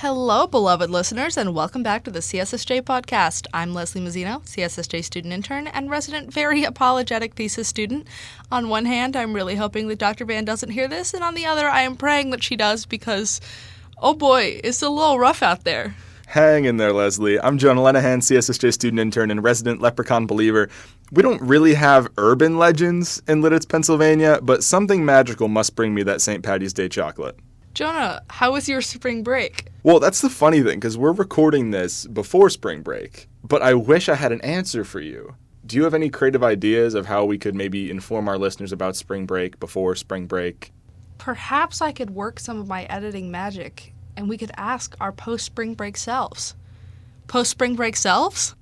Hello, beloved listeners, and welcome back to the CSSJ Podcast. I'm Leslie Mazzino, CSSJ student intern and resident very apologetic thesis student. On one hand, I'm really hoping that Dr. Van doesn't hear this, and on the other, I am praying that she does because, oh boy, it's a little rough out there. Hang in there, Leslie. I'm Jonah Lenahan, CSSJ student intern and resident leprechaun believer. We don't really have urban legends in Lidditz, Pennsylvania, but something magical must bring me that St. Patty's Day chocolate. Jonah, how was your spring break? Well, that's the funny thing, because we're recording this before spring break, but I wish I had an answer for you. Do you have any creative ideas of how we could maybe inform our listeners about spring break before spring break? Perhaps I could work some of my editing magic, and we could ask our post-spring break selves. Post-spring break selves?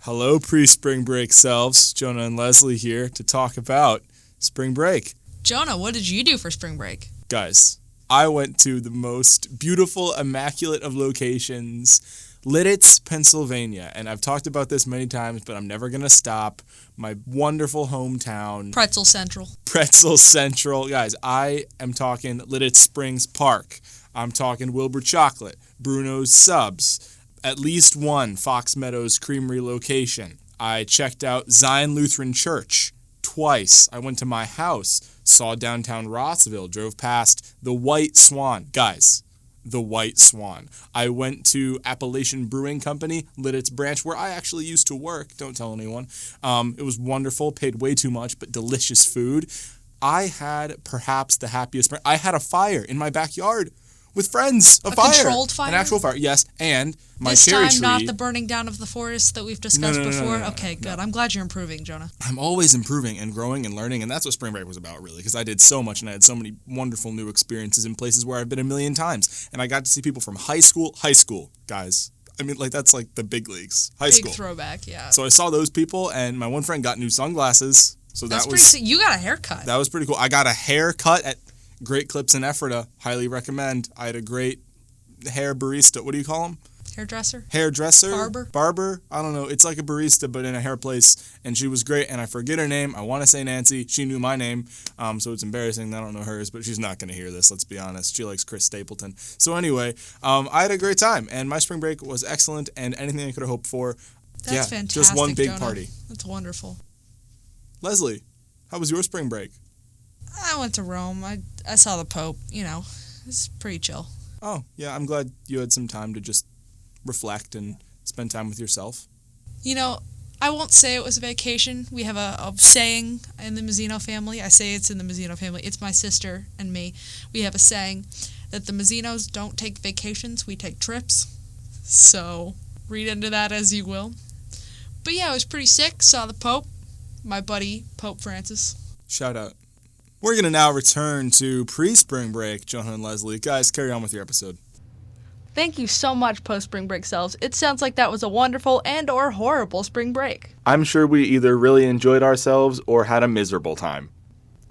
Hello, pre-spring break selves. Jonah and Leslie here to talk about spring break. Jonah, what did you do for spring break? Guys, I went to the most beautiful, immaculate of locations, Lidditz, Pennsylvania. And I've talked about this many times, but I'm never going to stop. My wonderful hometown. Pretzel Central. Pretzel Central. Guys, I am talking Lidditz Springs Park. I'm talking Wilbur Chocolate, Bruno's Subs, at least one Fox Meadows Creamery location. I checked out Zion Lutheran Church twice. I went to my house, saw downtown Rossville, drove past the White Swan. Guys, the White Swan. I went to Appalachian Brewing Company, Lidditz branch, where I actually used to work. Don't tell anyone. It was wonderful, paid way too much, but delicious food. I had perhaps the happiest spring. I had a fire in my backyard with friends. A fire. Controlled fire? An actual fire, yes. And my this cherry time tree. not the burning down of the forest that we've discussed before? No, okay, good. I'm glad you're improving, Jonah. I'm always improving and growing and learning, and that's what spring break was about, really, because I did so much, and I had so many wonderful new experiences in places where I've been a million times. And I got to see people from high school, guys. I mean, that's like the big leagues. High school. Big throwback, yeah. So I saw those people, and my one friend got new sunglasses. So That's that pretty was sick. You got a haircut. That was pretty cool. I got a haircut at Great Clips in Ephrata. Highly recommend. I had a great hair barista. What do you call them? Hairdresser? Barber? I don't know. It's like a barista, but in a hair place. And she was great, and I forget her name. I want to say Nancy. She knew my name, so it's embarrassing that I don't know hers, but she's not going to hear this, let's be honest. She likes Chris Stapleton. So anyway, I had a great time, and my spring break was excellent, and anything I could have hoped for. That's fantastic, just one big Jonah. party. That's wonderful. Leslie, how was your spring break? I went to Rome. I saw the Pope. It's pretty chill. Oh, yeah, I'm glad you had some time to just reflect and spend time with yourself. I won't say it was a vacation. We have a saying in the Mazzino family. I say it's in the Mazzino family. It's my sister and me. We have a saying that the Mazzinos don't take vacations, we take trips. So read into that as you will. But yeah, I was pretty sick. Saw the Pope, my buddy, Pope Francis. Shout out. We're going to now return to pre-spring break, Jonah and Leslie. Guys, carry on with your episode. Thank you so much, post-spring break selves. It sounds like that was a wonderful and or horrible spring break. I'm sure we either really enjoyed ourselves or had a miserable time.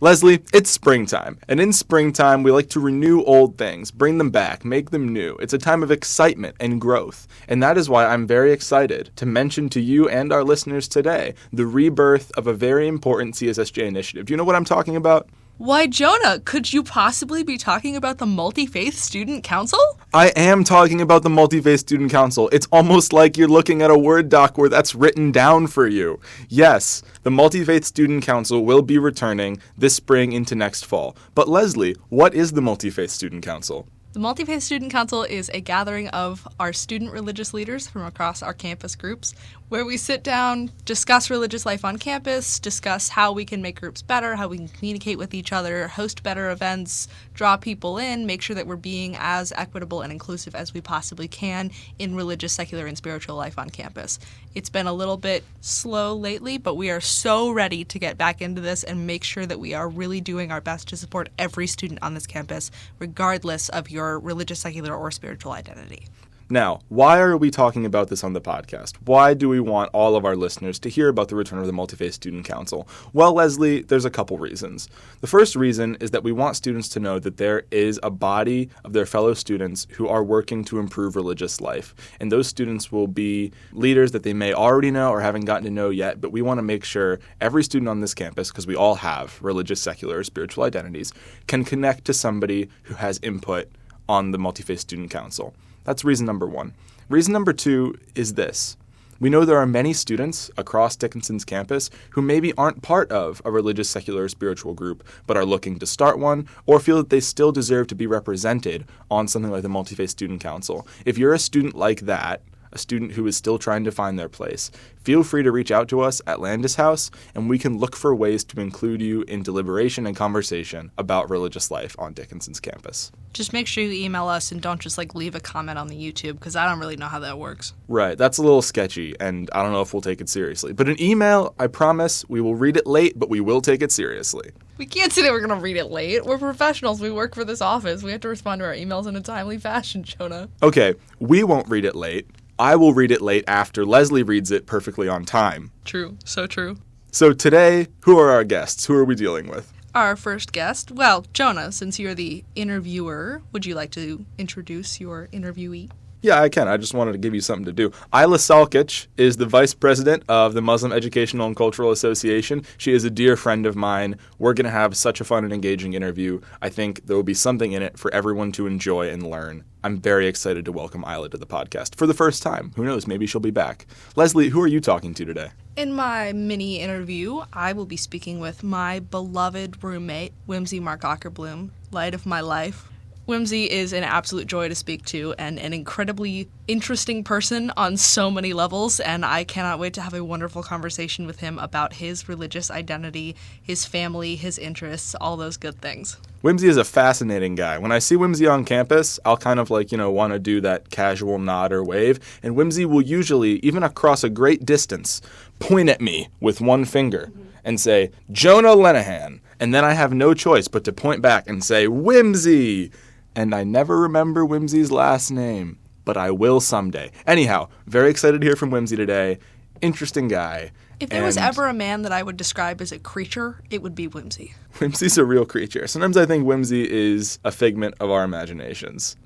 Leslie, it's springtime, and in springtime we like to renew old things, bring them back, make them new. It's a time of excitement and growth, and that is why I'm very excited to mention to you and our listeners today the rebirth of a very important CSSJ initiative. Do you know what I'm talking about? Why, Jonah, could you possibly be talking about the Multi-Faith Student Council? I am talking about the Multi-Faith Student Council. It's almost like you're looking at a Word doc where that's written down for you. Yes, the Multi-Faith Student Council will be returning this spring into next fall. But Leslie, what is the Multi-Faith Student Council? The Multi-Faith Student Council is a gathering of our student religious leaders from across our campus groups, where we sit down, discuss religious life on campus, discuss how we can make groups better, how we can communicate with each other, host better events, draw people in, make sure that we're being as equitable and inclusive as we possibly can in religious, secular, and spiritual life on campus. It's been a little bit slow lately, but we are so ready to get back into this and make sure that we are really doing our best to support every student on this campus, regardless of your religious, secular, or spiritual identity. Now, why are we talking about this on the podcast? Why do we want all of our listeners to hear about the return of the Multi-Faith Student Council? Well, Leslie, there's a couple reasons. The first reason is that we want students to know that there is a body of their fellow students who are working to improve religious life. And those students will be leaders that they may already know or haven't gotten to know yet, but we want to make sure every student on this campus, because we all have religious, secular, or spiritual identities, can connect to somebody who has input on the Multi-Faith Student Council. That's reason number one. Reason number two is this. We know there are many students across Dickinson's campus who maybe aren't part of a religious, secular, or spiritual group, but are looking to start one or feel that they still deserve to be represented on something like the Multi-Faith Student Council. If you're a student like that, a student who is still trying to find their place, feel free to reach out to us at Landis House, and we can look for ways to include you in deliberation and conversation about religious life on Dickinson's campus. Just make sure you email us and don't just leave a comment on the YouTube, because I don't really know how that works. Right, that's a little sketchy, and I don't know if we'll take it seriously. But an email, I promise, we will read it late, but we will take it seriously. We can't say that we're going to read it late. We're professionals. We work for this office. We have to respond to our emails in a timely fashion, Jonah. Okay, we won't read it late. I will read it late after Leslie reads it perfectly on time. True. So true. So today, who are our guests? Who are we dealing with? Our first guest, well, Jonah, since you're the interviewer, would you like to introduce your interviewee? Yeah, I can. I just wanted to give you something to do. Ajla Salkic is the vice president of the Muslim Educational and Cultural Association. She is a dear friend of mine. We're going to have such a fun and engaging interview. I think there will be something in it for everyone to enjoy and learn. I'm very excited to welcome Ajla to the podcast for the first time. Who knows? Maybe she'll be back. Leslie, who are you talking to today? In my mini interview, I will be speaking with my beloved roommate, Whimsy Mark-Ockerbloom, light of my life. Whimsy is an absolute joy to speak to and an incredibly interesting person on so many levels, and I cannot wait to have a wonderful conversation with him about his religious identity, his family, his interests, all those good things. Whimsy is a fascinating guy. When I see Whimsy on campus, I'll kind of want to do that casual nod or wave, and Whimsy will usually, even across a great distance, point at me with one finger and say, Jonah Lenahan, and then I have no choice but to point back and say, Whimsy! And I never remember Whimsy's last name, but I will someday. Anyhow, very excited to hear from Whimsy today. Interesting guy. If there was ever a man that I would describe as a creature, it would be Whimsy. Whimsy's a real creature. Sometimes I think Whimsy is a figment of our imaginations.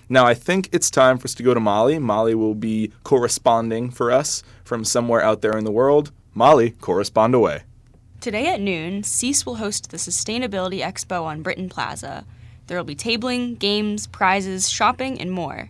Now, I think it's time for us to go to Molly. Molly will be corresponding for us from somewhere out there in the world. Molly, correspond away. Today at noon, CEAS will host the Sustainability Expo on Britton Plaza. There will be tabling, games, prizes, shopping, and more.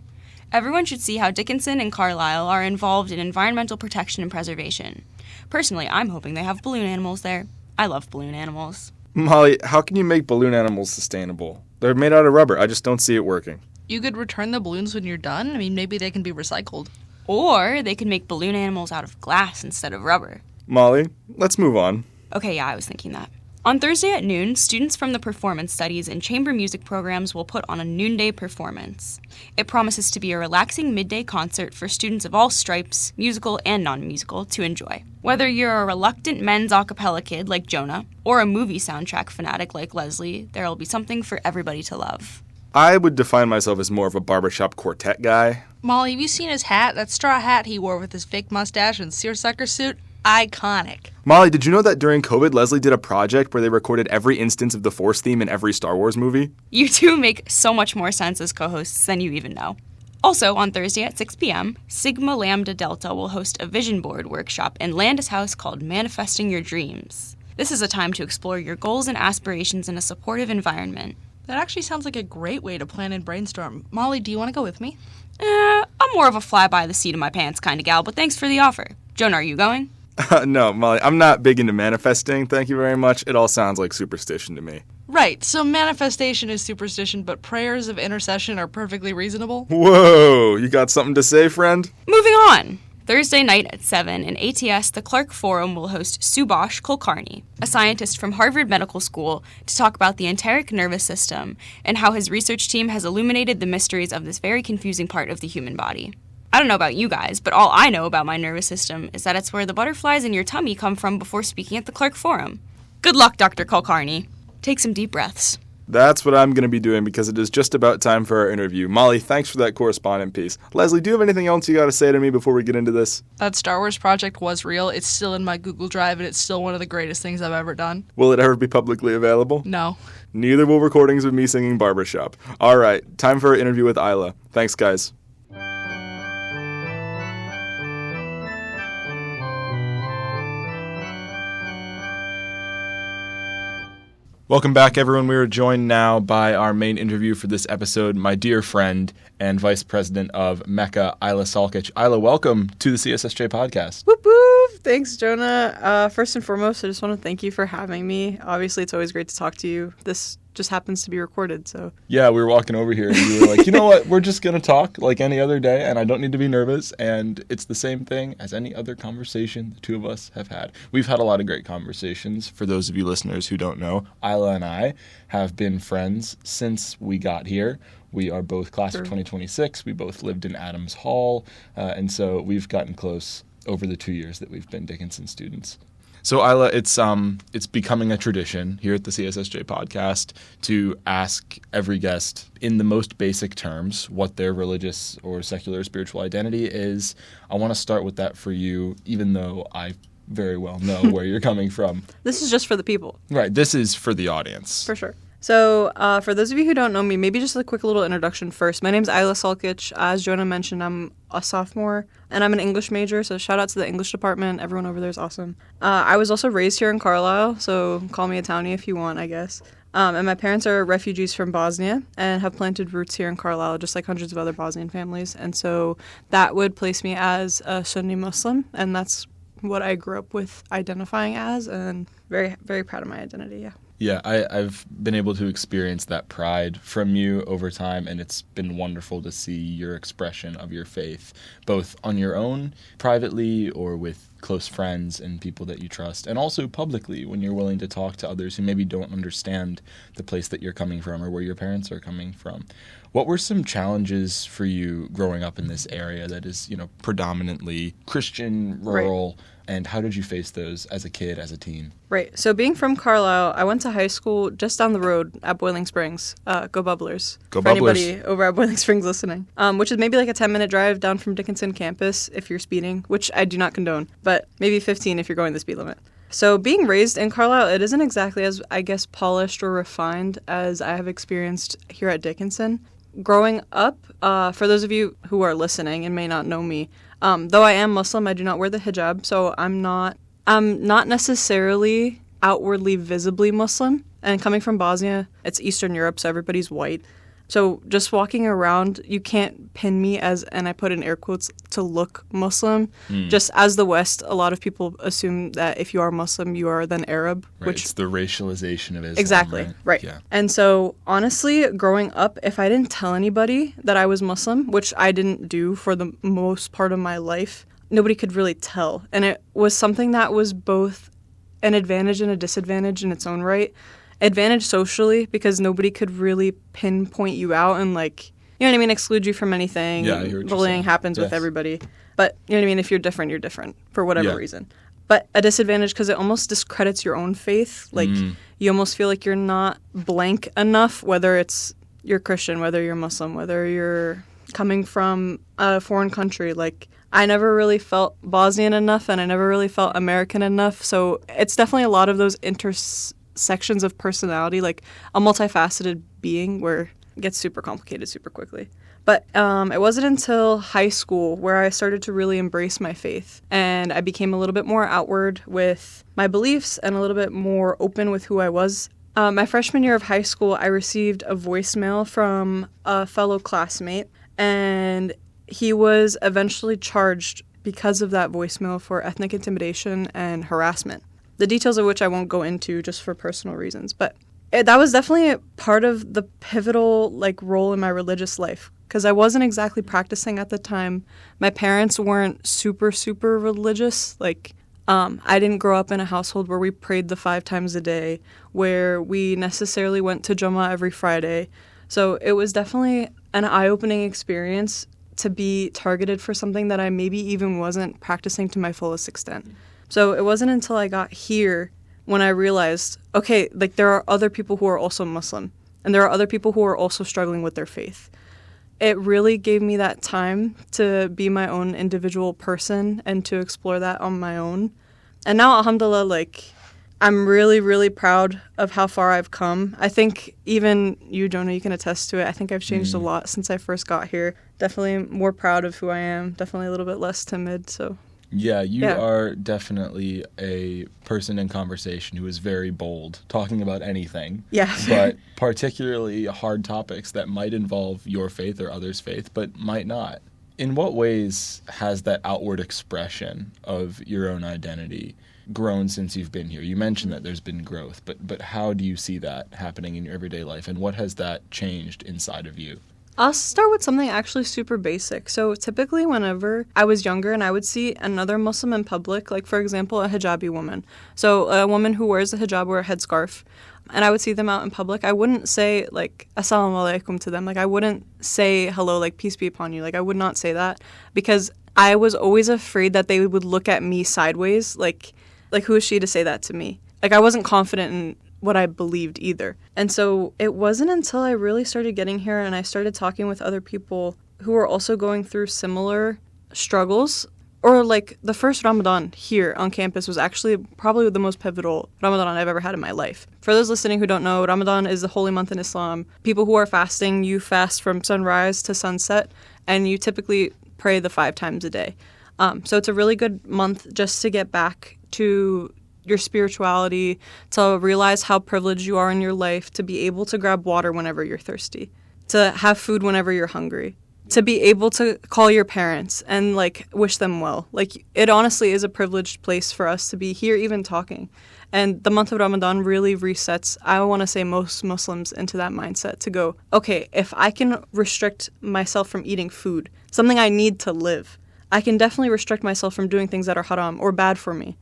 Everyone should see how Dickinson and Carlisle are involved in environmental protection and preservation. Personally, I'm hoping they have balloon animals there. I love balloon animals. Molly, how can you make balloon animals sustainable? They're made out of rubber. I just don't see it working. You could return the balloons when you're done. I mean, maybe they can be recycled. Or they could make balloon animals out of glass instead of rubber. Molly, let's move on. Okay, yeah, I was thinking that. On Thursday at noon, students from the Performance Studies and Chamber Music programs will put on a noonday performance. It promises to be a relaxing midday concert for students of all stripes, musical and non-musical, to enjoy. Whether you're a reluctant men's a cappella kid like Jonah, or a movie soundtrack fanatic like Leslie, there will be something for everybody to love. I would define myself as more of a barbershop quartet guy. Molly, have you seen his hat? That straw hat he wore with his fake mustache and seersucker suit? Iconic. Molly, did you know that during COVID, Leslie did a project where they recorded every instance of the Force theme in every Star Wars movie? You two make so much more sense as co-hosts than you even know. Also, on Thursday at 6 p.m., Sigma Lambda Delta will host a vision board workshop in Landis House called Manifesting Your Dreams. This is a time to explore your goals and aspirations in a supportive environment. That actually sounds like a great way to plan and brainstorm. Molly, do you want to go with me? I'm more of a fly-by-the-seat-of-my-pants kind of gal, but thanks for the offer. Jonah, are you going? No, Molly, I'm not big into manifesting, thank you very much. It all sounds like superstition to me. Right, so manifestation is superstition, but prayers of intercession are perfectly reasonable? Whoa, you got something to say, friend? Moving on! Thursday night at 7 in ATS, the Clark Forum will host Subhash Kulkarni, a scientist from Harvard Medical School, to talk about the enteric nervous system and how his research team has illuminated the mysteries of this very confusing part of the human body. I don't know about you guys, but all I know about my nervous system is that it's where the butterflies in your tummy come from before speaking at the Clark Forum. Good luck, Dr. Kulkarni. Take some deep breaths. That's what I'm going to be doing because it is just about time for our interview. Molly, thanks for that correspondent piece. Leslie, do you have anything else you got to say to me before we get into this? That Star Wars project was real. It's still in my Google Drive, and it's still one of the greatest things I've ever done. Will it ever be publicly available? No. Neither will recordings of me singing Barbershop. All right, time for our interview with Ajla. Thanks, guys. Welcome back, everyone. We are joined now by our main interview for this episode, my dear friend and Vice President of MECA, Ajla Salkic. Ajla, welcome to the CSSJ Podcast. Whoop whoop! Thanks, Jonah. First and foremost, I just want to thank you for having me. Obviously, it's always great to talk to you. This just happens to be recorded, so. Yeah, we were walking over here and you were like, you know what, we're just going to talk like any other day and I don't need to be nervous, and it's the same thing as any other conversation the two of us have had. We've had a lot of great conversations. For those of you listeners who don't know, Ajla and I have been friends since we got here. We are both class of 2026. We both lived in Adams Hall, and so we've gotten close over the 2 years that we've been Dickinson students. So, Ajla, it's becoming a tradition here at the CSSJ Podcast to ask every guest in the most basic terms what their religious or secular or spiritual identity is. I want to start with that for you, even though I very well know where you're coming from. This is just for the people. Right. This is for the audience. For sure. So, for those of you who don't know me, maybe just a quick little introduction first. My name's Ajla Salkic. As Jonah mentioned, I'm a sophomore, and I'm an English major, so shout out to the English department. Everyone over there is awesome. I was also raised here in Carlisle, so call me a townie if you want, I guess. And my parents are refugees from Bosnia and have planted roots here in Carlisle, just like hundreds of other Bosnian families. And so that would place me as a Sunni Muslim, and that's what I grew up with identifying as, and very, very proud of my identity, yeah. Yeah, I've been able to experience that pride from you over time, and it's been wonderful to see your expression of your faith, both on your own, privately, or with close friends and people that you trust, and also publicly when you're willing to talk to others who maybe don't understand the place that you're coming from or where your parents are coming from. What were some challenges for you growing up in this area that is, predominantly Christian, rural, right, and how did you face those as a kid, as a teen? Right. So being from Carlisle, I went to high school just down the road at Boiling Springs. Go Bubblers. Go for Bubblers. Anybody over at Boiling Springs listening. Which is maybe like a 10-minute drive down from Dickinson campus if you're speeding, which I do not condone, but maybe 15 if you're going the speed limit. So being raised in Carlisle, it isn't exactly as, I guess, polished or refined as I have experienced here at Dickinson. Growing up, for those of you who are listening and may not know me, though I am Muslim, I do not wear the hijab, so I'm not necessarily outwardly visibly Muslim. And coming from Bosnia, it's Eastern Europe, so everybody's white. So just walking around, you can't pin me as, and I put in air quotes, to look Muslim. Just as the West, a lot of people assume that if you are Muslim, you are then Arab. Right, which it's the racialization of Islam. Exactly, right. Yeah. And so honestly, growing up, if I didn't tell anybody that I was Muslim, which I didn't do for the most part of my life, nobody could really tell. And it was something that was both an advantage and a disadvantage in its own right. Advantage socially, because nobody could really pinpoint you out and, exclude you from anything. Yeah, I hear what bullying you're saying. happens with everybody. But, if you're different, you're different for whatever reason. But a disadvantage because it almost discredits your own faith. You almost feel like you're not blank enough, whether it's you're Christian, whether you're Muslim, whether you're coming from a foreign country. I never really felt Bosnian enough, and I never really felt American enough. So it's definitely a lot of those sections of personality, like a multifaceted being where it gets super complicated super quickly. But it wasn't until high school where I started to really embrace my faith, and I became a little bit more outward with my beliefs and a little bit more open with who I was. My freshman year of high school, I received a voicemail from a fellow classmate, and he was eventually charged because of that voicemail for ethnic intimidation and harassment. The details of which I won't go into just for personal reasons. But that was definitely a part of the pivotal role in my religious life, because I wasn't exactly practicing at the time. My parents weren't super, super religious. I didn't grow up in a household where we prayed the 5 times a day, where we necessarily went to Jummah every Friday. So it was definitely an eye-opening experience to be targeted for something that I maybe even wasn't practicing to my fullest extent. So it wasn't until I got here when I realized, okay, there are other people who are also Muslim, and there are other people who are also struggling with their faith. It really gave me that time to be my own individual person and to explore that on my own. And now, alhamdulillah, I'm really, really proud of how far I've come. I think even you, Jonah, you can attest to it. I think I've changed a lot since I first got here. Definitely more proud of who I am. Definitely a little bit less timid, so... Yeah, you are definitely a person in conversation who is very bold, talking about anything. Yes. But particularly hard topics that might involve your faith or others' faith, but might not. In what ways has that outward expression of your own identity grown since you've been here? You mentioned that there's been growth, but how do you see that happening in your everyday life, and what has that changed inside of you? I'll start with something actually super basic. So typically whenever I was younger and I would see another Muslim in public, like for example, a hijabi woman. So a woman who wears a hijab or a headscarf, and I would see them out in public, I wouldn't say like assalamu alaikum to them. Like I wouldn't say hello, like peace be upon you. Like I would not say that because I was always afraid that they would look at me sideways. Like who is she to say that to me? Like I wasn't confident in what I believed either. And so it wasn't until I really started getting here and I started talking with other people who were also going through similar struggles, or like the first Ramadan here on campus was actually probably the most pivotal Ramadan I've ever had in my life. For those listening who don't know, Ramadan is the holy month in Islam. People who are fasting, you fast from sunrise to sunset, and you typically pray the 5 times a day. So it's a really good month just to get back to your spirituality, to realize how privileged you are in your life, to be able to grab water whenever you're thirsty, to have food whenever you're hungry, to be able to call your parents and like wish them well. Like it honestly is a privileged place for us to be here even talking. And the month of Ramadan really resets, I want to say, most Muslims into that mindset to go, okay, if I can restrict myself from eating food, something I need to live, I can definitely restrict myself from doing things that are haram or bad for me.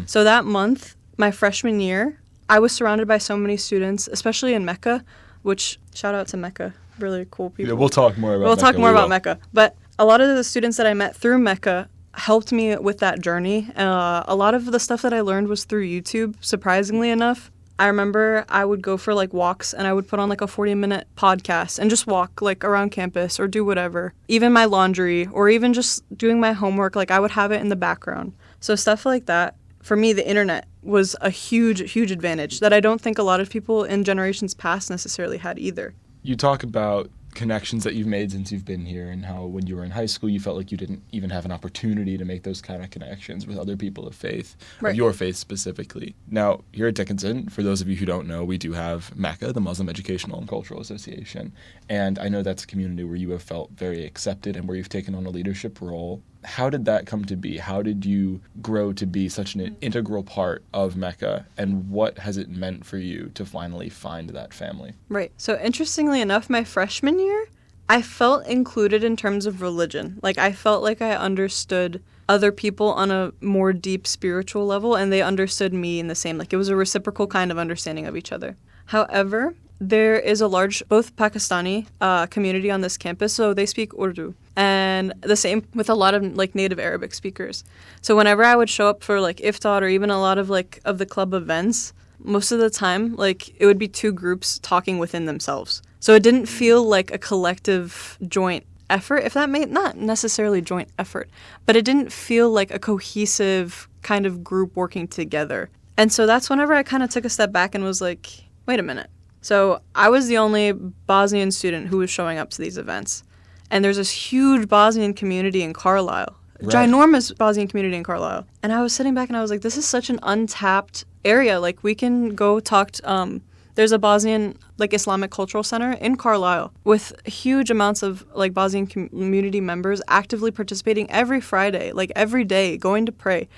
So that month, my freshman year, I was surrounded by so many students, especially in MECA, which, shout out to MECA, really cool people. Yeah, we'll talk more about MECA. We'll talk more about MECA. But a lot of the students that I met through MECA helped me with that journey. A lot of the stuff that I learned was through YouTube, surprisingly enough. I remember I would go for like walks and I would put on like a 40-minute podcast and just walk like around campus or do whatever. Even my laundry or even just doing my homework, like I would have it in the background. So stuff like that. For me, the internet was a huge, huge advantage that I don't think a lot of people in generations past necessarily had either. You talk about connections that you've made since you've been here and how when you were in high school you felt like you didn't even have an opportunity to make those kind of connections with other people of faith, right. Of your faith specifically. Now, here at Dickinson, for those of you who don't know, we do have MECA, the Muslim Educational and Cultural Association, and I know that's a community where you have felt very accepted and where you've taken on a leadership role. How did that come to be? How did you grow to be such an integral part of MECA, and what has it meant for you to finally find that family? Right. So interestingly enough, my freshman year, I felt included in terms of religion. Like I felt like I understood other people on a more deep spiritual level, and they understood me in the same. Like it was a reciprocal kind of understanding of each other. However, there is a large, both Pakistani community on this campus, so they speak Urdu. And the same with a lot of like native Arabic speakers. So whenever I would show up for like iftar or even a lot of like of the club events, most of the time like it would be 2 groups talking within themselves. So it didn't feel like a collective joint effort, if that made, not necessarily joint effort, but it didn't feel like a cohesive kind of group working together. And so that's whenever I kind of took a step back and was like, wait a minute. So I was the only Bosnian student who was showing up to these events. And there's this huge Bosnian community in Carlisle, right. Ginormous Bosnian community in Carlisle. And I was sitting back and I was like, this is such an untapped area. Like we can go talk to, there's a Bosnian like Islamic cultural center in Carlisle with huge amounts of like Bosnian community members actively participating every Friday, like every day, going to pray.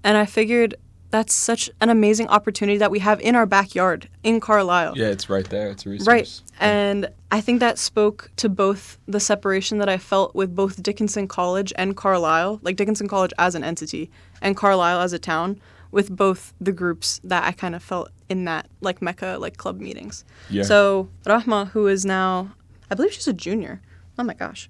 And I figured that's such an amazing opportunity that we have in our backyard in Carlisle. Yeah, it's right there. It's a resource. Right. Yeah. And I think that spoke to both the separation that I felt with both Dickinson College and Carlisle, like Dickinson College as an entity and Carlisle as a town, with both the groups that I kind of felt in that like MECA like club meetings. Yeah. So Rahma, who is now, I believe she's a junior. Oh my gosh.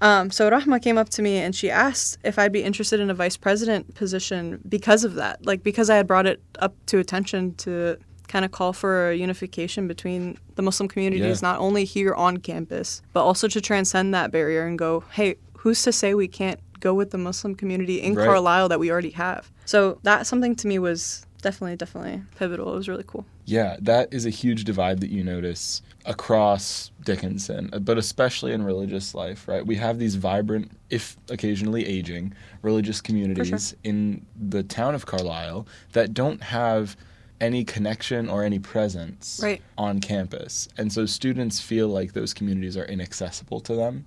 So Rahma came up to me and she asked if I'd be interested in a vice president position because of that, like because I had brought it up to attention to kind of call for a unification between the Muslim communities, not only here on campus, but also to transcend that barrier and go, hey, who's to say we can't go with the Muslim community in right. Carlisle that we already have? So that something to me was Definitely pivotal. It was really cool. Yeah, that is a huge divide that you notice across Dickinson, but especially in religious life, right? We have these vibrant, if occasionally aging, religious communities in the town of Carlisle that don't have any connection or any presence on campus. And so students feel like those communities are inaccessible to them.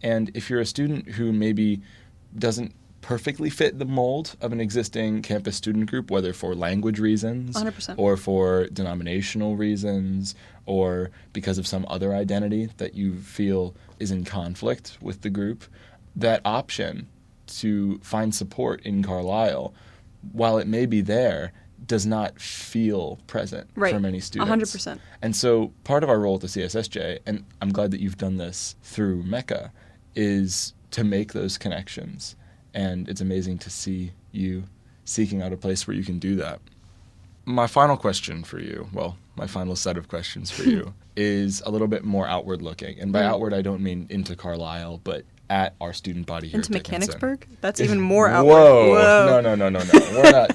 And if you're a student who maybe doesn't perfectly fit the mold of an existing campus student group, whether for language reasons 100%. or for denominational reasons or because of some other identity that you feel is in conflict with the group, that option to find support in Carlisle, while it may be there, does not feel present for many students. 100%. And so part of our role at the CSSJ, and I'm glad that you've done this through MECA, is to make those connections. And it's amazing to see you seeking out a place where you can do that. My final question for you, well, my final set of questions for you, is a little bit more outward looking. And by outward, I don't mean into Carlisle, but at our student body here into at Dickinson. Mechanicsburg? That's even more outward. Whoa. No. We're not.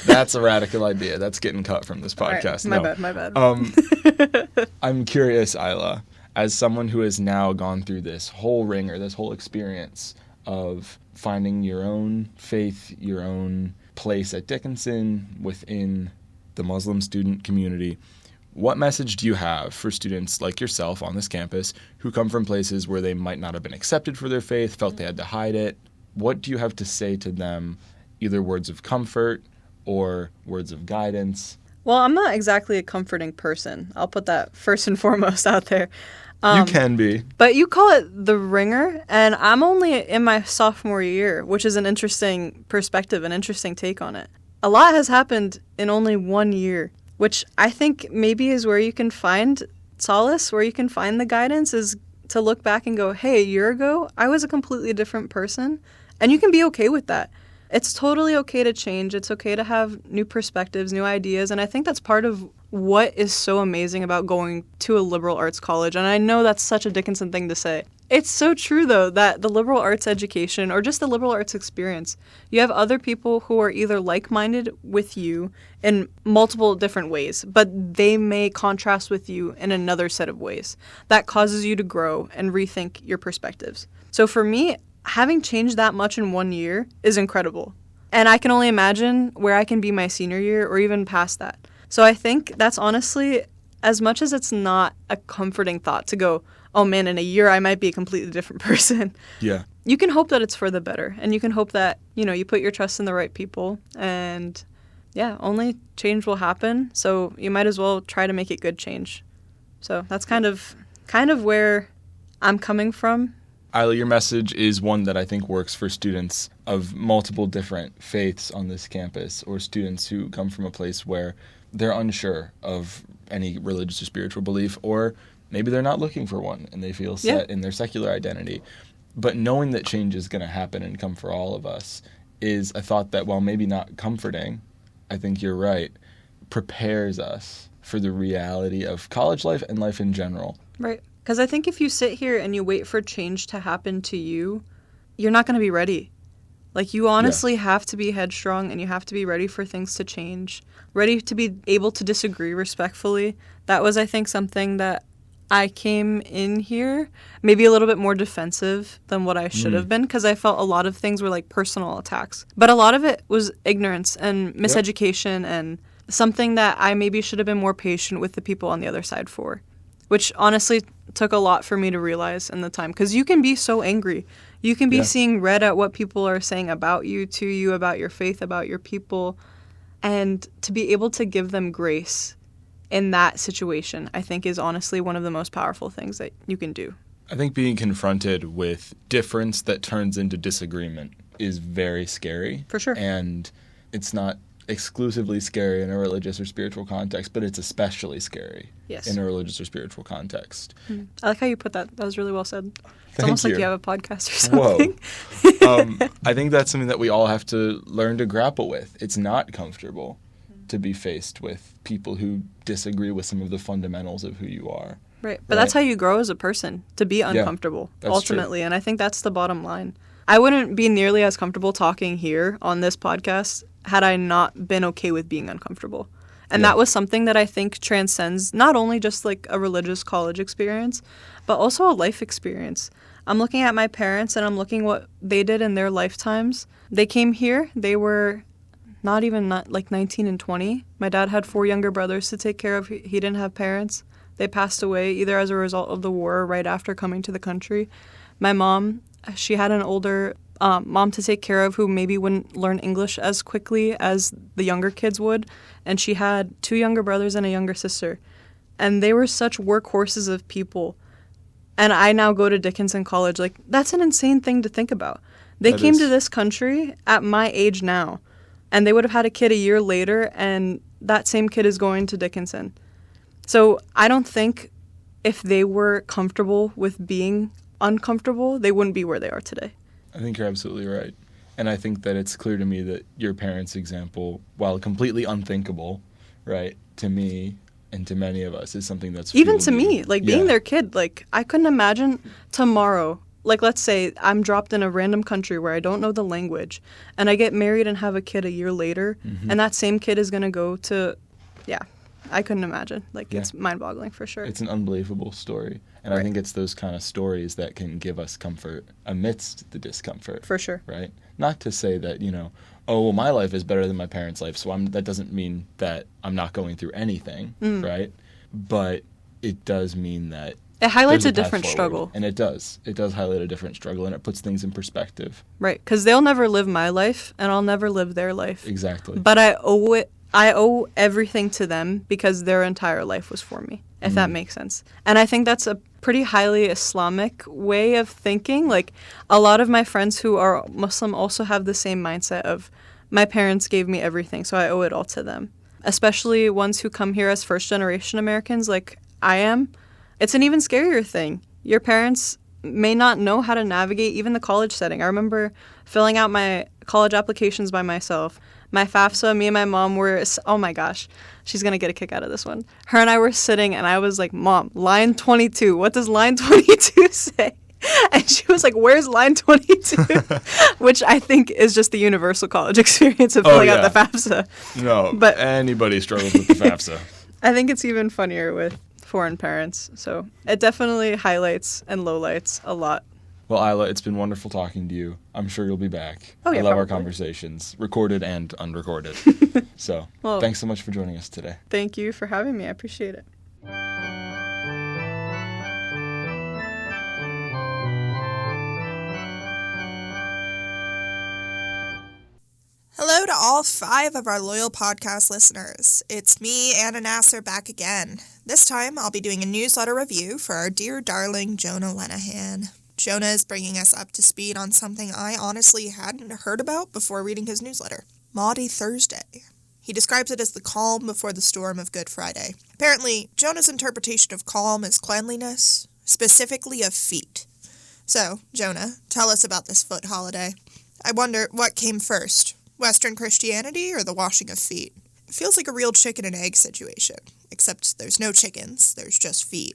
That's a radical idea. That's getting cut from this podcast. Right, my bad. I'm curious, Ajla, as someone who has now gone through this whole ringer, this whole experience of finding your own faith, your own place at Dickinson within the Muslim student community, what message do you have for students like yourself on this campus who come from places where they might not have been accepted for their faith, felt they had to hide it? What do you have to say to them, either words of comfort or words of guidance? Well, I'm not exactly a comforting person. I'll put that first and foremost out there. You can be. But you call it the ringer, and I'm only in my sophomore year, which is an interesting perspective, an interesting take on it. A lot has happened in only 1 year, which I think maybe is where you can find solace, where you can find the guidance, is to look back and go, hey, a year ago, I was a completely different person, and you can be okay with that. It's totally okay to change. It's okay to have new perspectives, new ideas, and I think that's part of what is so amazing about going to a liberal arts college. And I know that's such a Dickinson thing to say. It's so true, though, that the liberal arts education or just the liberal arts experience, you have other people who are either like-minded with you in multiple different ways, but they may contrast with you in another set of ways. That causes you to grow and rethink your perspectives. So for me, having changed that much in 1 year is incredible. And I can only imagine where I can be my senior year or even past that. So I think that's honestly, as much as it's not a comforting thought to go, oh man, in a year I might be a completely different person. Yeah. You can hope that it's for the better. And you can hope that, you put your trust in the right people. And yeah, only change will happen. So you might as well try to make it good change. So that's kind of where I'm coming from. Ajla, your message is one that I think works for students of multiple different faiths on this campus, or students who come from a place where they're unsure of any religious or spiritual belief, or maybe they're not looking for one and they feel set in their secular identity. But knowing that change is going to happen and come for all of us is a thought that, while maybe not comforting, I think you're right, prepares us for the reality of college life and life in general. Right. Because I think if you sit here and you wait for change to happen to you, you're not going to be ready. Like, you honestly have to be headstrong, and you have to be ready for things to change, ready to be able to disagree respectfully. That was, I think, something that I came in here maybe a little bit more defensive than what I should have been, because I felt a lot of things were like personal attacks. But a lot of it was ignorance and miseducation and something that I maybe should have been more patient with the people on the other side for, which honestly took a lot for me to realize in the time, because you can be so angry. You can be seeing red at what people are saying about you, to you, about your faith, about your people, and to be able to give them grace in that situation, I think, is honestly one of the most powerful things that you can do. I think being confronted with difference that turns into disagreement is very scary. For sure. And it's not exclusively scary in a religious or spiritual context, but it's especially scary in a religious or spiritual context. I like how you put that. That was really well said. It's Thank almost you. like you have a podcast or something. Whoa. I think that's something that we all have to learn to grapple with. It's not comfortable to be faced with people who disagree with some of the fundamentals of who you are. Right. But that's how you grow as a person, to be uncomfortable, ultimately. True. And I think that's the bottom line. I wouldn't be nearly as comfortable talking here on this podcast had I not been okay with being uncomfortable. And that was something that I think transcends not only just like a religious college experience, but also a life experience. I'm looking at my parents and I'm looking what they did in their lifetimes. They came here. They were not 19 and 20. My dad had 4 younger brothers to take care of. He didn't have parents. They passed away either as a result of the war or right after coming to the country. My mom, she had an older mom to take care of who maybe wouldn't learn English as quickly as the younger kids would. And she had 2 younger brothers and a younger sister. And they were such workhorses of people. And I now go to Dickinson College. Like, that's an insane thing to think about. They came to this country at my age now. And they would have had a kid a year later, and that same kid is going to Dickinson. So I don't think if they were comfortable with being uncomfortable, they wouldn't be where they are today. I think you're absolutely right. And I think that it's clear to me that your parents' example, while completely unthinkable, right, to me and to many of us, is something that's even to fueled you. me, like being their kid, like I couldn't imagine tomorrow, like let's say I'm dropped in a random country where I don't know the language and I get married and have a kid a year later and that same kid is going to go to, I couldn't imagine. Like it's mind-boggling for sure. It's an unbelievable story. And I think it's those kind of stories that can give us comfort amidst the discomfort. For sure. Right? Not to say that, oh, well, my life is better than my parents' life, so that doesn't mean that I'm not going through anything, right? But it does mean that it highlights there's a different struggle. And it does. It does highlight a different struggle, and it puts things in perspective. Right, because they'll never live my life, and I'll never live their life. Exactly. But I owe everything to them because their entire life was for me, if that makes sense. And I think that's a pretty highly Islamic way of thinking. Like, a lot of my friends who are Muslim also have the same mindset of, my parents gave me everything, so I owe it all to them. Especially ones who come here as first-generation Americans like I am. It's an even scarier thing. Your parents may not know how to navigate even the college setting. I remember filling out my college applications by myself. My FAFSA, me and my mom were, oh my gosh, she's going to get a kick out of this one. Her and I were sitting and I was like, Mom, line 22, what does line 22 say? And she was like, where's line 22? Which I think is just the universal college experience of filling out the FAFSA. No, but anybody struggles with the FAFSA. I think it's even funnier with foreign parents. So it definitely highlights and lowlights a lot. Well, Ajla, it's been wonderful talking to you. I'm sure you'll be back. Oh, yeah, I love our probably. conversations, recorded and unrecorded. So, Well, thanks so much for joining us today. Thank you for having me. I appreciate it. Hello to all 5 of our loyal podcast listeners. It's me, Anna Nasser, back again. This time, I'll be doing a newsletter review for our dear darling Jonah Lenahan. Jonah is bringing us up to speed on something I honestly hadn't heard about before reading his newsletter, Maundy Thursday. He describes it as the calm before the storm of Good Friday. Apparently, Jonah's interpretation of calm is cleanliness, specifically of feet. So, Jonah, tell us about this foot holiday. I wonder what came first, Western Christianity or the washing of feet? It feels like a real chicken and egg situation, except there's no chickens, there's just feet.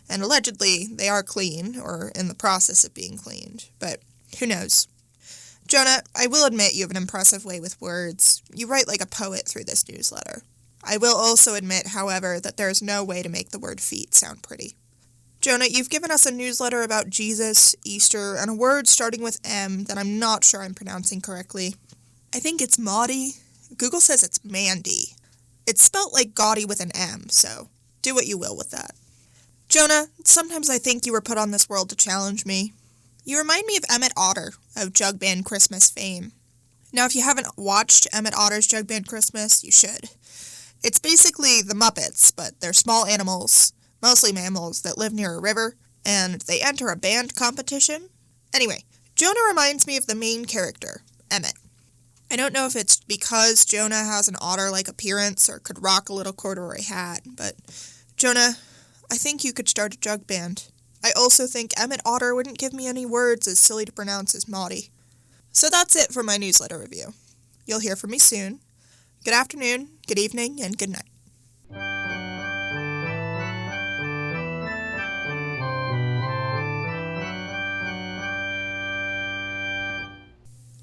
And allegedly, they are clean, or in the process of being cleaned, but who knows? Jonah, I will admit you have an impressive way with words. You write like a poet through this newsletter. I will also admit, however, that there is no way to make the word feet sound pretty. Jonah, you've given us a newsletter about Jesus, Easter, and a word starting with M that I'm not sure I'm pronouncing correctly. I think it's Maudie. Google says it's Mandy. It's spelt like gaudy with an M, so do what you will with that. Jonah, sometimes I think you were put on this world to challenge me. You remind me of Emmett Otter, of Jug Band Christmas fame. Now, if you haven't watched Emmett Otter's Jug Band Christmas, you should. It's basically the Muppets, but they're small animals, mostly mammals, that live near a river, and they enter a band competition. Anyway, Jonah reminds me of the main character, Emmett. I don't know if it's because Jonah has an otter-like appearance or could rock a little corduroy hat, but Jonah, I think you could start a jug band. I also think Emmett Otter wouldn't give me any words as silly to pronounce as Maudie. So that's it for my newsletter review. You'll hear from me soon. Good afternoon, good evening, and good night.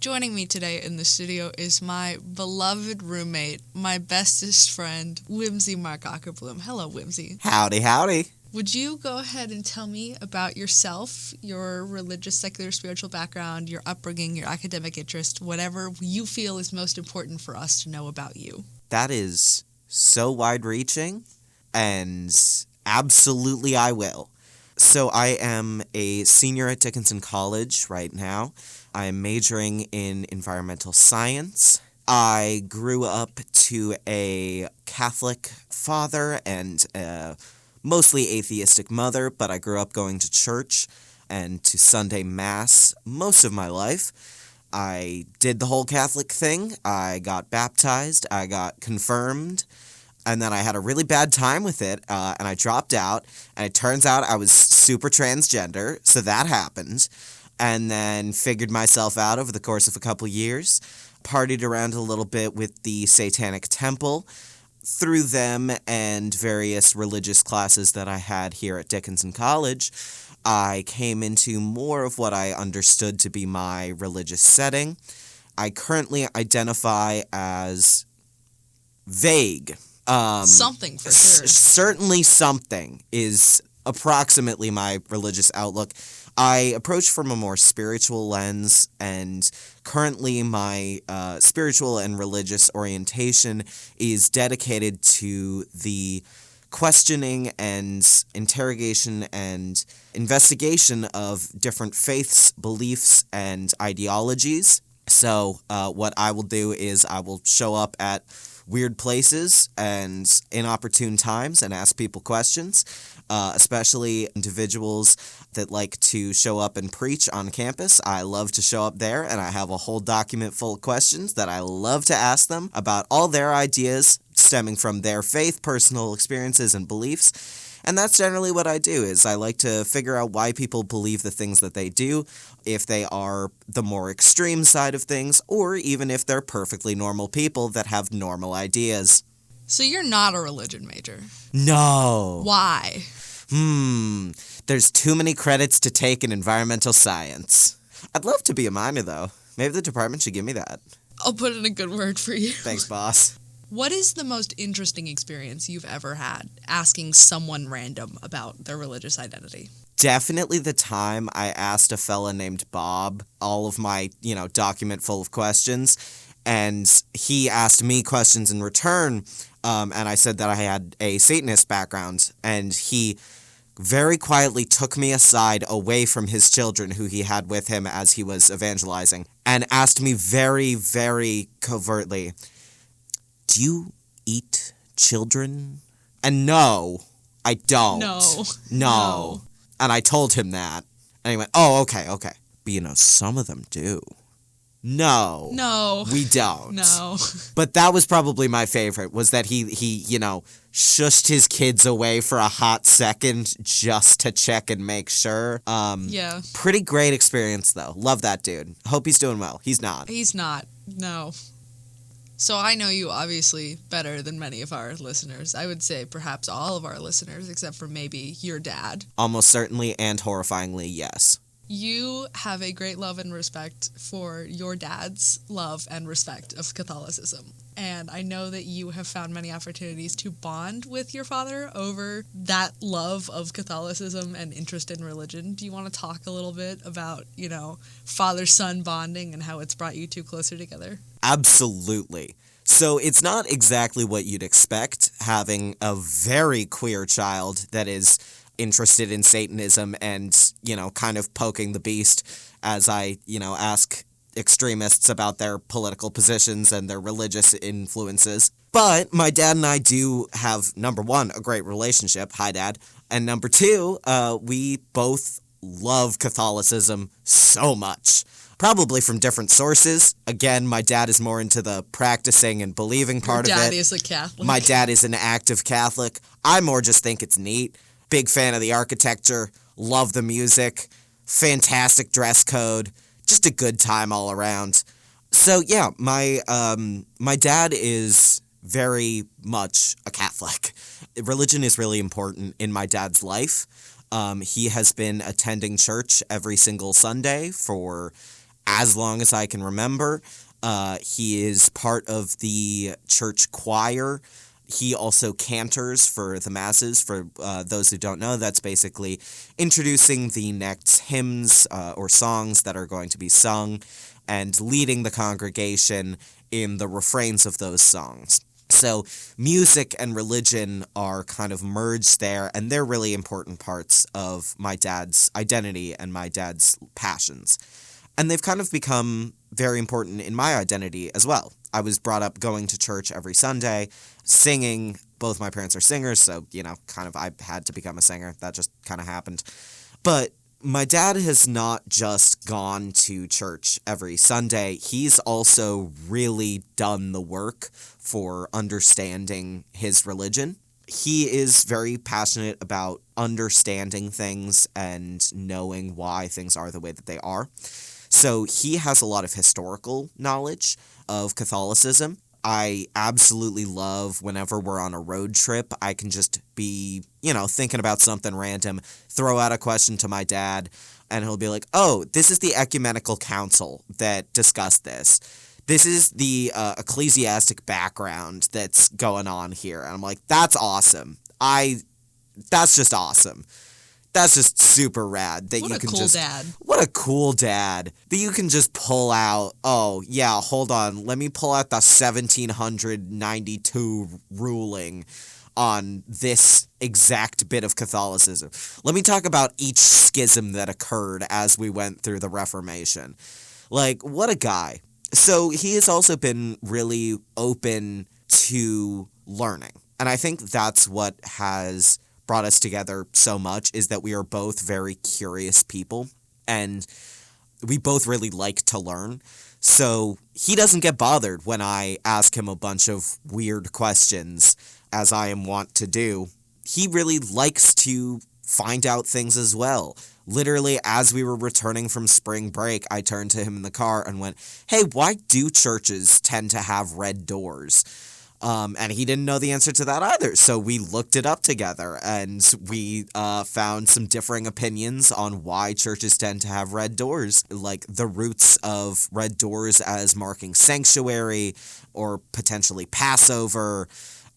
Joining me today in the studio is my beloved roommate, my bestest friend, Whimsy Mark-Ockerbloom. Hello, Whimsy. Howdy, howdy. Would you go ahead and tell me about yourself, your religious, secular, spiritual background, your upbringing, your academic interest, whatever you feel is most important for us to know about you? That is so wide-reaching, and absolutely I will. So I am a senior at Dickinson College right now. I am majoring in environmental science. I grew up to a Catholic father and a mostly atheistic mother, but I grew up going to church and to Sunday Mass most of my life. I did the whole Catholic thing. I got baptized, I got confirmed, and then I had a really bad time with it, and I dropped out, and it turns out I was super transgender, so that happened, and then figured myself out over the course of a couple years, partied around a little bit with the Satanic Temple. Through them and various religious classes that I had here at Dickinson College, I came into more of what I understood to be my religious setting. I currently identify as vague. Something, for sure. Certainly something is approximately my religious outlook. I approach from a more spiritual lens, and currently my spiritual and religious orientation is dedicated to the questioning and interrogation and investigation of different faiths, beliefs, and ideologies. So what I will do is I will show up at weird places and inopportune times and ask people questions, especially individuals that like to show up and preach on campus. I love to show up there, and I have a whole document full of questions that I love to ask them about all their ideas stemming from their faith, personal experiences, and beliefs. And that's generally what I do, is I like to figure out why people believe the things that they do, if they are the more extreme side of things, or even if they're perfectly normal people that have normal ideas. So you're not a religion major. No. Why? There's too many credits to take in environmental science. I'd love to be a minor, though. Maybe the department should give me that. I'll put in a good word for you. Thanks, boss. What is the most interesting experience you've ever had asking someone random about their religious identity? Definitely the time I asked a fella named Bob all of my, document full of questions, and he asked me questions in return, and I said that I had a Satanist background, and he very quietly took me aside away from his children who he had with him as he was evangelizing, and asked me very, very covertly, "Do you eat children?" And no, I don't. No. And I told him that. And he went, "Oh, okay. But some of them do." No. We don't. No. But that was probably my favorite, was that he shushed his kids away for a hot second just to check and make sure. Yeah. Pretty great experience, though. Love that dude. Hope he's doing well. He's not. He's not. No. So I know you obviously better than many of our listeners. I would say perhaps all of our listeners, except for maybe your dad. Almost certainly and horrifyingly, yes. You have a great love and respect for your dad's love and respect of Catholicism. And I know that you have found many opportunities to bond with your father over that love of Catholicism and interest in religion. Do you want to talk a little bit about, father-son bonding and how it's brought you two closer together? Absolutely. So it's not exactly what you'd expect, having a very queer child that is interested in Satanism and, kind of poking the beast as I, ask extremists about their political positions and their religious influences. But my dad and I do have, number one, a great relationship. Hi, Dad. And number two, we both love Catholicism so much. Probably from different sources. Again, my dad is more into the practicing and believing part of it. Your dad is a Catholic. My dad is an active Catholic. I more just think it's neat. Big fan of the architecture. Love the music. Fantastic dress code. Just a good time all around. So yeah, my dad is very much a Catholic. Religion is really important in my dad's life. He has been attending church every single Sunday for as long as I can remember. He is part of the church choir. He also cantors for the masses. For those who don't know, that's basically introducing the next hymns or songs that are going to be sung and leading the congregation in the refrains of those songs. So music and religion are kind of merged there, and they're really important parts of my dad's identity and my dad's passions. And they've kind of become very important in my identity as well. I was brought up going to church every Sunday, singing. Both my parents are singers, so, kind of I had to become a singer. That just kind of happened. But my dad has not just gone to church every Sunday. He's also really done the work for understanding his religion. He is very passionate about understanding things and knowing why things are the way that they are. So he has a lot of historical knowledge of Catholicism. I absolutely love whenever we're on a road trip, I can just be, thinking about something random, throw out a question to my dad, and he'll be like, oh, this is the ecumenical council that discussed this. This is the ecclesiastic background that's going on here. And I'm like, that's awesome. That's just awesome. That's just super rad that What you a can cool just dad. What a cool dad that you can just pull out. Oh, yeah, hold on. Let me pull out the 1792 ruling on this exact bit of Catholicism. Let me talk about each schism that occurred as we went through the Reformation. Like, what a guy. So he has also been really open to learning. And I think that's what has brought us together so much, is that we are both very curious people and we both really like to learn. So he doesn't get bothered when I ask him a bunch of weird questions, as I am wont to do. He really likes to find out things as well. Literally, as we were returning from spring break, I turned to him in the car and went, hey, why do churches tend to have red doors? And he didn't know the answer to that either. So we looked it up together, and we found some differing opinions on why churches tend to have red doors, like the roots of red doors as marking sanctuary or potentially Passover,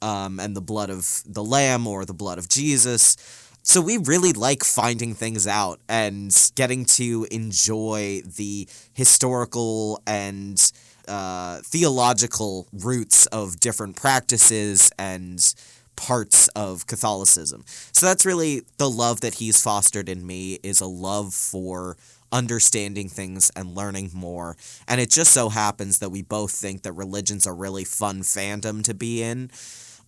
and the blood of the Lamb or the blood of Jesus. So we really like finding things out and getting to enjoy the historical and theological roots of different practices and parts of Catholicism. So that's really the love that he's fostered in me, is a love for understanding things and learning more. And it just so happens that we both think that religion's a really fun fandom to be in.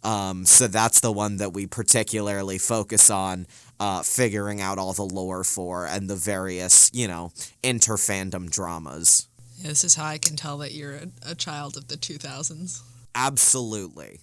So that's the one that we particularly focus on figuring out all the lore for and the various, inter-fandom dramas. Yeah, this is how I can tell that you're a child of the 2000s. Absolutely.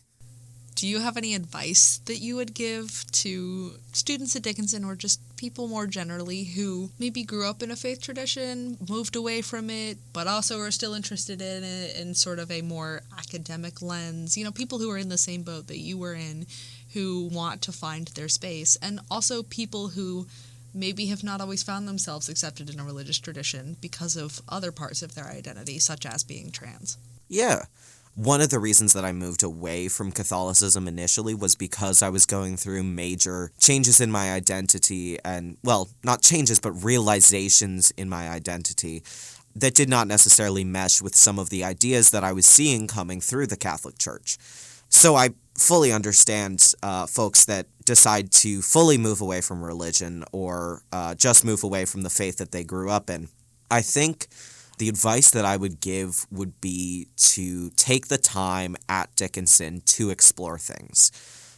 Do you have any advice that you would give to students at Dickinson, or just people more generally who maybe grew up in a faith tradition, moved away from it, but also are still interested in it in sort of a more academic lens? People who are in the same boat that you were in, who want to find their space, and also people who maybe have not always found themselves accepted in a religious tradition because of other parts of their identity, such as being trans. Yeah. One of the reasons that I moved away from Catholicism initially was because I was going through major changes in my identity and, well, not changes, but realizations in my identity that did not necessarily mesh with some of the ideas that I was seeing coming through the Catholic Church. So I fully understand folks that decide to fully move away from religion or just move away from the faith that they grew up in. I think the advice that I would give would be to take the time at Dickinson to explore things.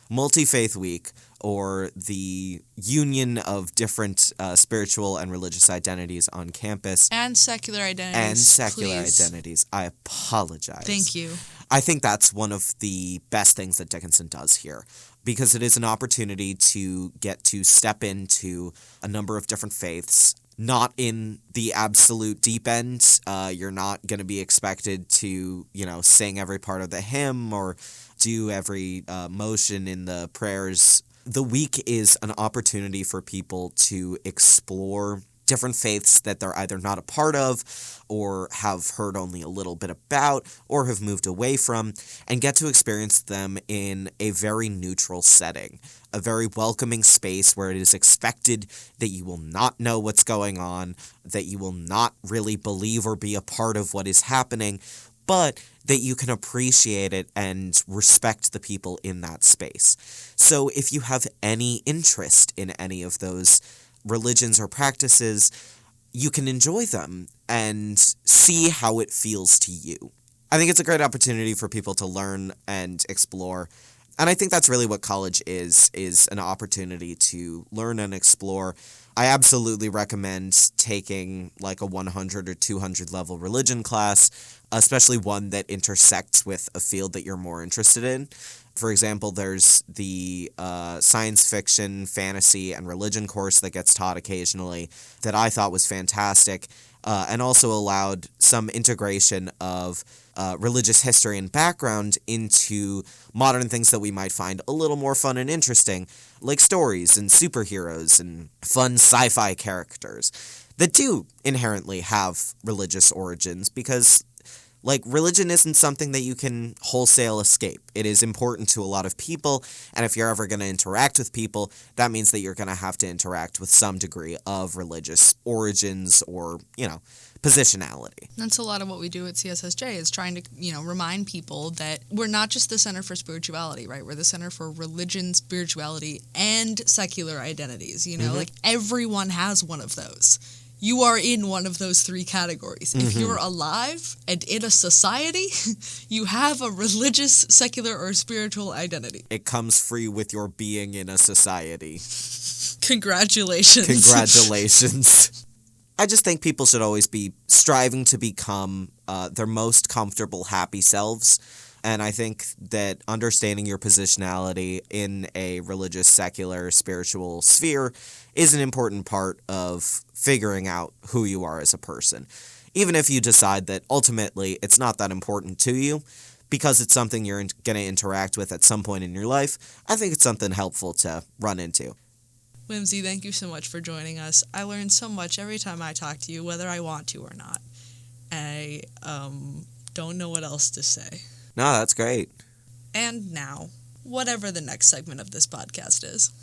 Multi-Faith Week, or the union of different spiritual and religious identities on campus. And secular identities. Identities. I apologize. Thank you. I think that's one of the best things that Dickinson does here, because it is an opportunity to get to step into a number of different faiths, not in the absolute deep end. You're not going to be expected to, sing every part of the hymn or do every motion in the prayers. The week is an opportunity for people to explore different faiths that they're either not a part of or have heard only a little bit about or have moved away from, and get to experience them in a very neutral setting, a very welcoming space where it is expected that you will not know what's going on, that you will not really believe or be a part of what is happening, but that you can appreciate it and respect the people in that space. So if you have any interest in any of those religions or practices, you can enjoy them and see how it feels to you. I think it's a great opportunity for people to learn and explore. And I think that's really what college is an opportunity to learn and explore. I absolutely recommend taking like a 100 or 200 level religion class, especially one that intersects with a field that you're more interested in. For example, there's the science fiction, fantasy, and religion course that gets taught occasionally that I thought was fantastic, and also allowed some integration of religious history and background into modern things that we might find a little more fun and interesting, like stories and superheroes and fun sci-fi characters that do inherently have religious origins, because like, religion isn't something that you can wholesale escape. It is important to a lot of people, and if you're ever going to interact with people, that means that you're going to have to interact with some degree of religious origins or, positionality. That's a lot of what we do at CSSJ, is trying to, remind people that we're not just the Center for Spirituality, right? We're the Center for Religion, Spirituality, and Secular Identities, Like, everyone has one of those. You are in one of those three categories. Mm-hmm. If you're alive and in a society, you have a religious, secular, or spiritual identity. It comes free with your being in a society. Congratulations. Congratulations. I just think people should always be striving to become their most comfortable, happy selves. And I think that understanding your positionality in a religious, secular, spiritual sphere is an important part of figuring out who you are as a person. Even if you decide that ultimately it's not that important to you, because it's something you're going to interact with at some point in your life, I think it's something helpful to run into. Whimsy, thank you so much for joining us. I learn so much every time I talk to you, whether I want to or not. I don't know what else to say. No, that's great. And now, whatever the next segment of this podcast is.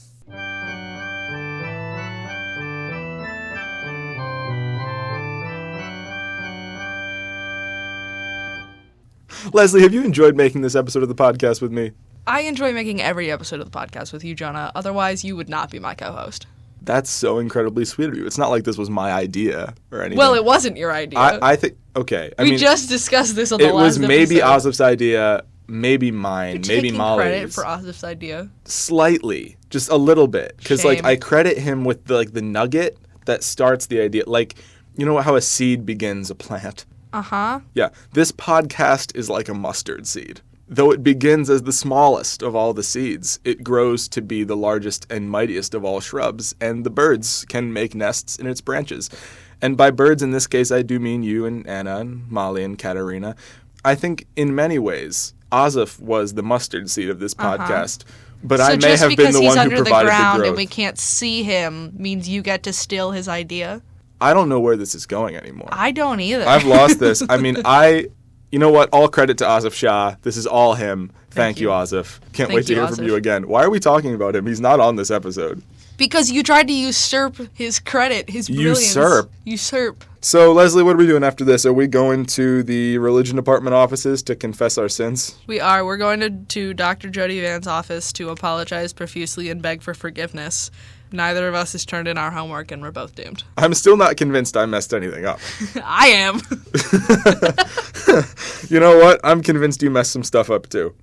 Leslie, have you enjoyed making this episode of the podcast with me? I enjoy making every episode of the podcast with you, Jonah. Otherwise, you would not be my co-host. That's so incredibly sweet of you. It's not like this was my idea or anything. Well, it wasn't your idea. I think, okay. We just discussed this on the last episode. It was maybe Azif's idea, maybe mine, maybe Molly's. You're taking credit for Azif's idea? Slightly. Just a little bit. Because, I credit him with, the nugget that starts the idea. Like, you know how a seed begins a plant? Uh-huh. Yeah. This podcast is like a mustard seed. Though it begins as the smallest of all the seeds, it grows to be the largest and mightiest of all shrubs, and the birds can make nests in its branches. And by birds in this case, I do mean you and Anna and Molly and Katerina. I think in many ways, Azif was the mustard seed of this podcast, but I may have been the one who provided the growth. So just because he's under the ground and we can't see him means you get to steal his idea? I don't know where this is going anymore. I don't either. I've lost this. I mean, you know what? All credit to Azif Shah. This is all him. Thank you, Azif. Can't wait to hear from you again. Why are we talking about him? He's not on this episode. Because you tried to usurp his credit, his brilliance. Usurp. So, Leslie, what are we doing after this? Are we going to the religion department offices to confess our sins? We are. We're going to Dr. Jody Van's office to apologize profusely and beg for forgiveness. Neither of us has turned in our homework, and we're both doomed. I'm still not convinced I messed anything up. I am. You know what? I'm convinced you messed some stuff up, too.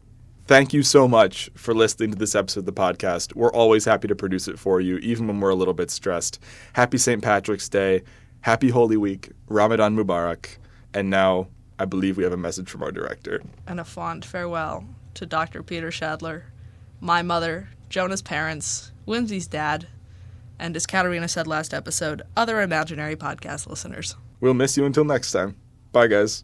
Thank you so much for listening to this episode of the podcast. We're always happy to produce it for you, even when we're a little bit stressed. Happy St. Patrick's Day. Happy Holy Week. Ramadan Mubarak. And now, I believe we have a message from our director. And a fond farewell to Dr. Peter Shadler, my mother, Jonah's parents, Whimsy's dad, and as Katerina said last episode, other imaginary podcast listeners. We'll miss you until next time. Bye, guys.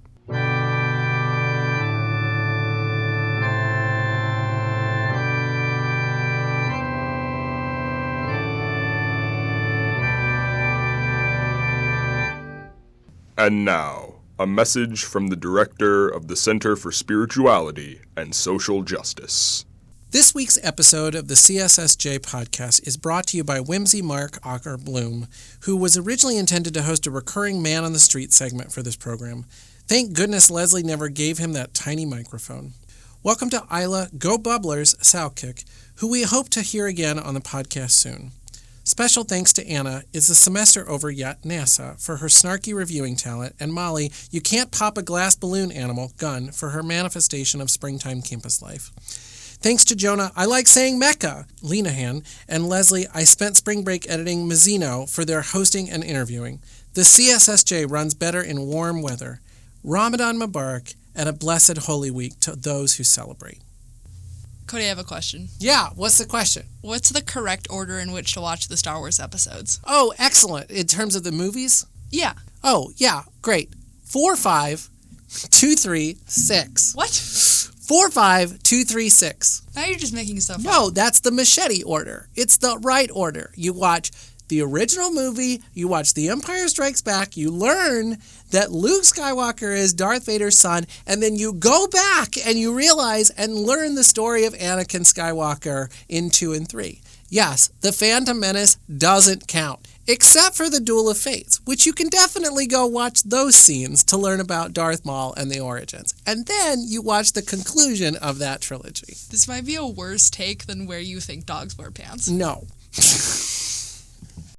And now, a message from the director of the Center for Spirituality and Social Justice. This week's episode of the CSSJ Podcast is brought to you by Whimsy Mark-Ockerbloom, who was originally intended to host a recurring Man on the Street segment for this program. Thank goodness Leslie never gave him that tiny microphone. Welcome to Ajla Go Bubblers Salkic, who we hope to hear again on the podcast soon. Special thanks to Anna, is the semester over yet, NASA, for her snarky reviewing talent, and Molly, you can't pop a glass balloon animal, gun, for her manifestation of springtime campus life. Thanks to Jonah, I like saying MECA, Lenahan, and Leslie, I spent spring break editing Mazzino for their hosting and interviewing. The CSSJ runs better in warm weather. Ramadan Mubarak, and a blessed Holy Week to those who celebrate. Cody, I have a question. Yeah, what's the question? What's the correct order in which to watch the Star Wars episodes? Oh, excellent. In terms of the movies? Yeah. Oh, yeah, great. 4, 5, 2, 3, 6. What? 4, 5, 2, 3, 6. Now you're just making stuff up. No, that's the machete order. It's the right order. You watch the original movie, you watch The Empire Strikes Back, you learn that Luke Skywalker is Darth Vader's son, and then you go back and you realize and learn the story of Anakin Skywalker in 2 and 3. Yes, The Phantom Menace doesn't count, except for the Duel of Fates, which you can definitely go watch those scenes to learn about Darth Maul and the origins. And then you watch the conclusion of that trilogy. This might be a worse take than Where You Think Dogs Wear Pants. No.